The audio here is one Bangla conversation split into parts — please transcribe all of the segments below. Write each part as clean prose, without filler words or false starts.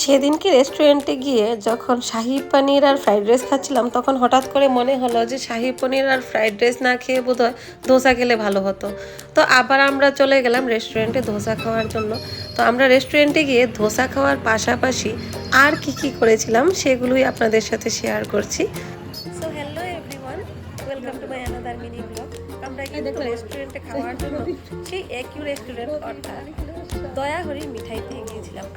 সেদিনকে রেস্টুরেন্টে গিয়ে যখন শাহি পনির আর ফ্রাইড রাইস খাচ্ছিলাম তখন হঠাৎ করে মনে হলো যে শাহি পনির আর ফ্রাইড রাইস না খেয়ে বোধহয় ধোসা খেলে ভালো হতো। তো আবার আমরা চলে গেলাম রেস্টুরেন্টে ধোসা খাওয়ার জন্য। তো আমরা রেস্টুরেন্টে গিয়ে ধোসা খাওয়ার পাশাপাশি আর কি করেছিলাম সেগুলোই আপনাদের সাথে শেয়ার করছি। So hello everyone, welcome to my another mini blog. আমরা কিন্তু রেস্টুরেন্টে খাওয়ার জন্য সেই একই রেস্টুরেন্ট অর্থাৎ দয়াহরির মিঠাইতে গিয়েছিলাম।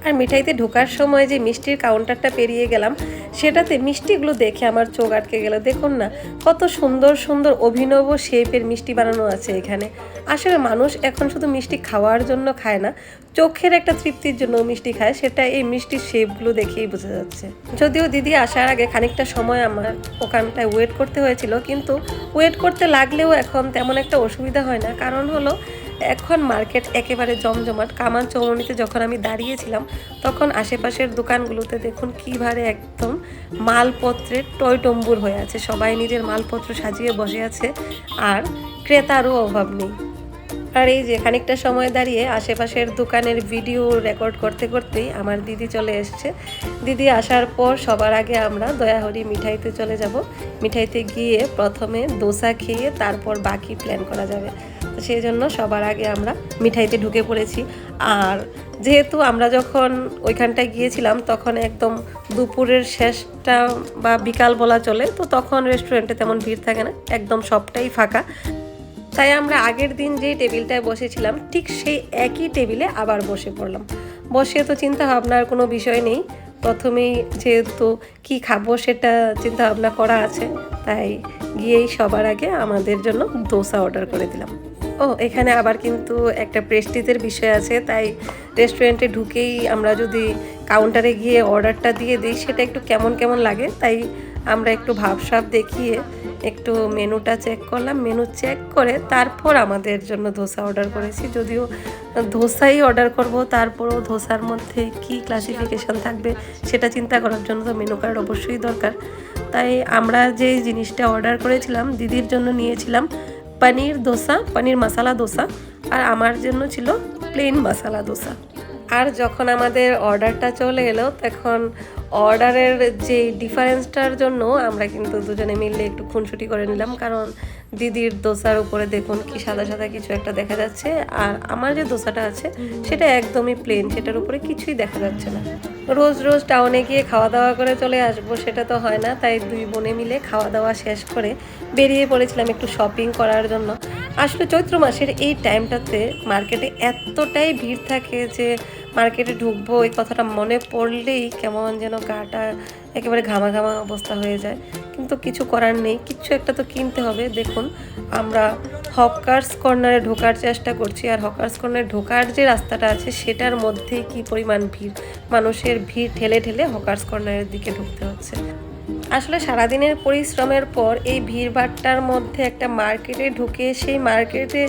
আর মিঠাইতে ঢোকার সময় যে মিষ্টির কাউন্টারটা পেরিয়ে গেলাম সেটাতে মিষ্টিগুলো দেখে আমার চোখ আটকে গেল। দেখুন না কত সুন্দর সুন্দর অভিনব শেপের মিষ্টি বানানো আছে এখানে। আসলে মানুষ এখন শুধু মিষ্টি খাওয়ার জন্য খায় না, চোখের একটা তৃপ্তির জন্য মিষ্টি খায়, সেটা এই মিষ্টির শেপগুলো দেখেই বোঝা যাচ্ছে। যদিও দিদি আসার আগে খানিকটা সময় আমার ওখানটায় ওয়েট করতে হয়েছিল, কিন্তু ওয়েট করতে লাগলেও এখন তেমন একটা অসুবিধা হয় না। কারণ হলো এখন মার্কেট একেবারে জমজমাট। কামান চৌমুনিতে যখন আমি দাঁড়িয়েছিলাম তখন আশেপাশের দোকানগুলোতে দেখুন কীভাবে একদম মালপত্রের টইটম্বুর হয়ে আছে, সবাই নিজের মালপত্র সাজিয়ে বসে আছে আর ক্রেতারও অভাব নেই। আর এই যে খানিকটা সময় দাঁড়িয়ে আশেপাশের দোকানের ভিডিও রেকর্ড করতে করতেই আমার দিদি চলে এসছে। দিদি আসার পর সবার আগে আমরা দয়াহরি মিঠাইতে চলে যাব। মিঠাইতে গিয়ে প্রথমে দোসা খেয়ে তারপর বাকি প্ল্যান করা যাবে। তো সেই জন্য সবার আগে আমরা মিঠাইতে ঢুকে পড়েছি। আর যেহেতু আমরা যখন ওইখানটায় গিয়েছিলাম তখন একদম দুপুরের শেষটা বা বিকাল বলা চলে, তো তখন রেস্টুরেন্টে তেমন ভিড় থাকে না, একদম সবটাই ফাঁকা। তাই আমরা আগের দিন যেই টেবিলটায় বসেছিলাম ঠিক সেই একই টেবিলে আবার বসে পড়লাম। বসে তো চিন্তা ভাবনার কোনো বিষয় নেই, প্রথমেই যেহেতু কি খাবো সেটা চিন্তা ভাবনা করা আছে, তাই গিয়েই সবার আগে আমাদের জন্য দোসা অর্ডার করে দিলাম। ও এখানে আবার কিন্তু একটা প্রেস্টিজের বিষয় আছে, তাই রেস্টুরেন্টে ঢুকেই আমরা যদি কাউন্টারে গিয়ে অর্ডারটা দিয়ে দিই সেটা একটু কেমন কেমন লাগে। তাই আমরা একটু ভাবসাব দেখিয়ে একটু মেনুটা চেক করলাম, মেনু চেক করে তারপর আমাদের জন্য ধোসা অর্ডার করেছি। যদিও ধোসাই অর্ডার করব, তারপরও ধোসার মধ্যে কি ক্লাসিফিকেশান থাকবে সেটা চিন্তা করার জন্য তো মেনু কার্ড অবশ্যই দরকার। তাই আমরা যে জিনিসটা অর্ডার করেছিলাম, দিদির জন্য নিয়েছিলাম পনির দোসা, পনির মশালা দোসা, আর আমার জন্য ছিল প্লেন মশালা দোসা। আর যখন আমাদের অর্ডারটা চলে এলো তখন অর্ডারের যে ডিফারেন্সটার জন্য আমরা কিন্তু দুজনে মিলে একটু খুনসুটি করে নিলাম, কারণ দিদির দোসার উপরে দেখুন কি সাদা সাদা কিছু একটা দেখা যাচ্ছে, আর আমার যে দোসাটা আছে সেটা একদমই প্লেন, সেটার উপরে কিছুই দেখা যাচ্ছে না। রোজ রোজ টাউনে গিয়ে খাওয়া দাওয়া করে চলে আসবো সেটা তো হয় না, তাই দুই বোনে মিলে খাওয়া দাওয়া শেষ করে বেরিয়ে পড়েছিলাম একটু শপিং করার জন্য। আসলে চৈত্র মাসের এই টাইমটাতে মার্কেটে এতটাই ভিড় থাকে যে মার্কেটে ঢুকবো এই কথাটা মনে পড়লেই কেমন যেন গাটা একেবারে ঘামা ঘামা অবস্থা হয়ে যায়, কিন্তু কিছু করার নেই, কিছু একটা তো কিনতে হবে। দেখুন আমরা হকার্স কর্নারে ঢোকার চেষ্টা করছি, আর হকার্স কর্নারে ঢোকার যে রাস্তাটা আছে সেটার মধ্যেই কি পরিমাণ ভিড়, মানুষের ভিড় ঠেলে ঠেলে হকার্স কর্নারের দিকে ঢুকতে হচ্ছে। আসলে সারাদিনের পরিশ্রমের পর এই ভিড়ভাট্টার মধ্যে একটা মার্কেটে ঢুকে সেই মার্কেটে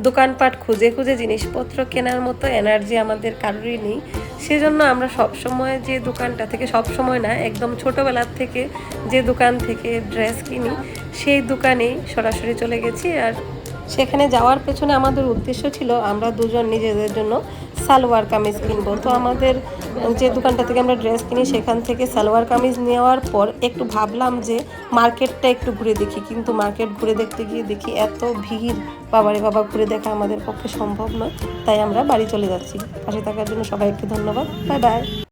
দোকানপাট খুঁজে খুঁজে জিনিসপত্র কেনার মতো এনার্জি আমাদের কারোরই নেই। সেজন্য আমরা সবসময় যে দোকানটা থেকে, সবসময় না একদম ছোটোবেলার থেকে যে দোকান থেকে ড্রেস কিনি সেই দোকানেই সরাসরি চলে গেছি। আর সেখানে যাওয়ার পেছনে আমাদের উদ্দেশ্য ছিল আমরা দুজন নিজেদের জন্য সালোয়ার কামিজ কিনবো। তো আমাদের যে দোকানটা থেকে আমরা ড্রেস কিনি সেখান থেকে সালোয়ার কামিজ নেওয়ার পর একটু ভাবলাম যে মার্কেটটা একটু ঘুরে দেখি, কিন্তু মার্কেট ঘুরে দেখতে গিয়ে দেখি এত ভিড়, বাবারে বাবা, ঘুরে দেখা আমাদের পক্ষে সম্ভব নয়। তাই আমরা বাড়ি চলে যাচ্ছি। পাশে থাকার জন্য সবাইকে ধন্যবাদ। Bye bye.